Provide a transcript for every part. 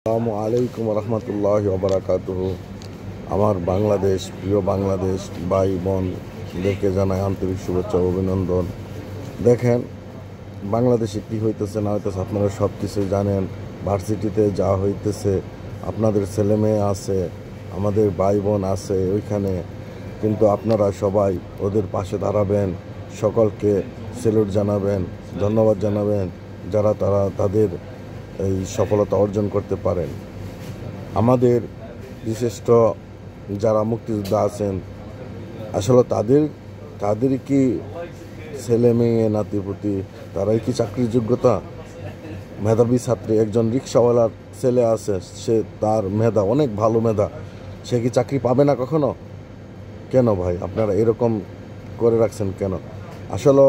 আসসালামু আলাইকুম রহমতুল্লাহি ওয়া বারাকাতুহু। আমার বাংলাদেশ, প্রিয় বাংলাদেশ ভাই বোনদেরকে জানাই আন্তরিক শুভেচ্ছা ও অভিনন্দন। দেখেন বাংলাদেশে কী হইতেছে না হইতেছে আপনারা সব কিছুই জানেন। ভার্সিটিতে যা হইতেছে, আপনাদের ছেলে মেয়ে আছে, আমাদের ভাই বোন আছে ওইখানে, কিন্তু আপনারা সবাই ওদের পাশে দাঁড়াবেন, সকলকে স্যালুট জানাবেন, ধন্যবাদ জানাবেন যারা তাদের এই সফলতা অর্জন করতে পারেন। আমাদের বিশিষ্ট যারা মুক্তিযোদ্ধা আছেন, আসলে তাদের কি ছেলে মেয়ে নাতিপুতি, তারাই কি চাকরির যোগ্যতা? মেধাবী ছাত্রী, একজন রিক্সাওয়ালার ছেলে আছে, তার মেধা অনেক ভালো মেধা, সে কি চাকরি পাবে না কখনো? কেন ভাই আপনারা এরকম করে রাখছেন কেন? আসলে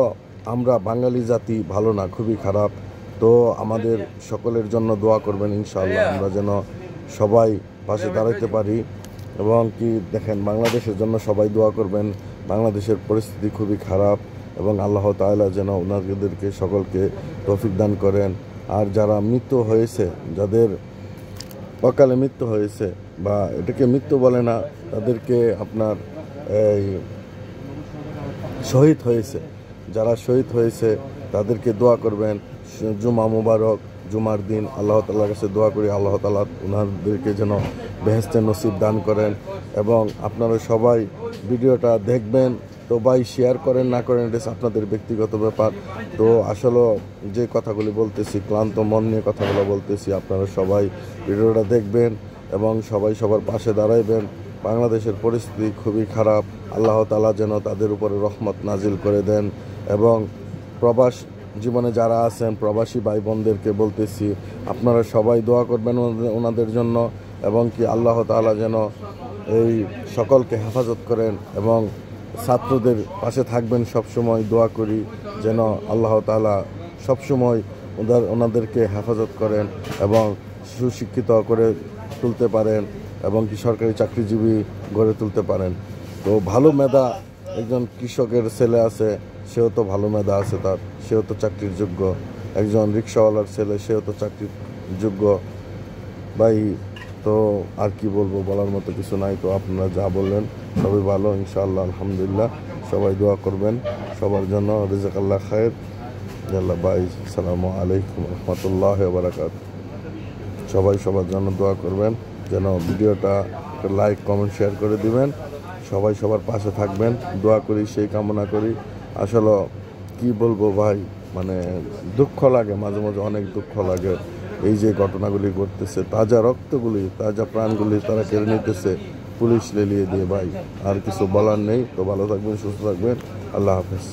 আমরা বাঙালি জাতি ভালো না, খুবই খারাপ। তো আমাদের সকলের জন্য দোয়া করবেন ইনশাআল্লাহ, আমরা যেন সবাই পাশে দাঁড়াইতে পারি। এবং কি দেখেন, বাংলাদেশের জন্য সবাই দোয়া করবেন। বাংলাদেশের পরিস্থিতি খুবই খারাপ এবং আল্লাহ তাআলা যেন ওনাদেরকে সকলকে তৌফিক দান করেন। আর যারা মৃত্যু হয়েছে, যাদের অকালে মৃত্যু হয়েছে, বা এটাকে মৃত্যু বলে না, তাদেরকে আপনার এই শহীদ হয়েছে, যারা শহীদ হয়েছে তাদেরকে দোয়া করবেন। জুমা মুবারক, জুমার দিন আল্লাহ তাআলার কাছে দোয়া করি আল্লাহ তাআলা ওনাদেরকে যেন বেহেশতের নসিব দান করেন। এবং আপনারা সবাই ভিডিওটা দেখবেন। তো ভাই শেয়ার করেন না করেন এটা আপনাদের ব্যক্তিগত ব্যাপার। তো আসলে যে কথাগুলি বলতেছি, ক্লান্ত মন নিয়ে কথাগুলো বলতেছি, আপনারা সবাই ভিডিওটা দেখবেন এবং সবাই সবার পাশে দাঁড়াইবেন। বাংলাদেশের পরিস্থিতি খুবই খারাপ, আল্লাহ তাআলা যেন তাদের উপরে রহমত নাজিল করে দেন। এবং প্রবাস জীবনে যারা আছেন, প্রবাসী ভাই বোনদেরকে বলতেছি, আপনারা সবাই দোয়া করবেন ওনাদের জন্য। এবং কি আল্লাহ তাআলা যেন এই সকলকে হেফাজত করেন এবং ছাত্রদের পাশে থাকবেন সবসময়। দোয়া করি যেন আল্লাহ তাআলা সবসময় ওনাদেরকে হেফাজত করেন এবং সুশিক্ষিত করে তুলতে পারেন এবং কি সরকারি চাকরিজীবী গড়ে তুলতে পারেন। তো ভালো মেধা, একজন কৃষকের ছেলে আছে, সেও তো ভালো মেধা আছে তার, সেও তো চাকরির যোগ্য। একজন রিক্সাওয়ালার ছেলে, সেও তো চাকরির যোগ্য। ভাই তো আর কি বলবো, বলার মতো কিছু নাই। তো আপনারা যা বললেন সবই ভালো ইনশাআল্লাহ, আলহামদুলিল্লাহ। সবাই দোয়া করবেন সবার জন্য, রিজকাল্লাহ খায়ের। আল্লাহ ভাই, আসসালামু আলাইকুম রহমতুল্লাহি ওয়া বারাকাতুহু। সবাই সবার জন্য দোয়া করবেন, যেন ভিডিওটা লাইক কমেন্ট শেয়ার করে দিবেন। সবাই সবার পাশে থাকবেন, দোয়া করি, সেই কামনা করি। আসলে কি বলবো ভাই, মানে দুঃখ লাগে, মাঝে মাঝে অনেক দুঃখ লাগে। এই যে ঘটনাগুলি ঘটতেছে, তাজা রক্তগুলি, তাজা প্রাণগুলি তারা কেড়ে নিতেছে পুলিশ লেলিয়ে দিয়ে। ভাই আর কিছু বলার নেই। তো ভালো থাকবেন, সুস্থ থাকবেন, আল্লাহ হাফেজ।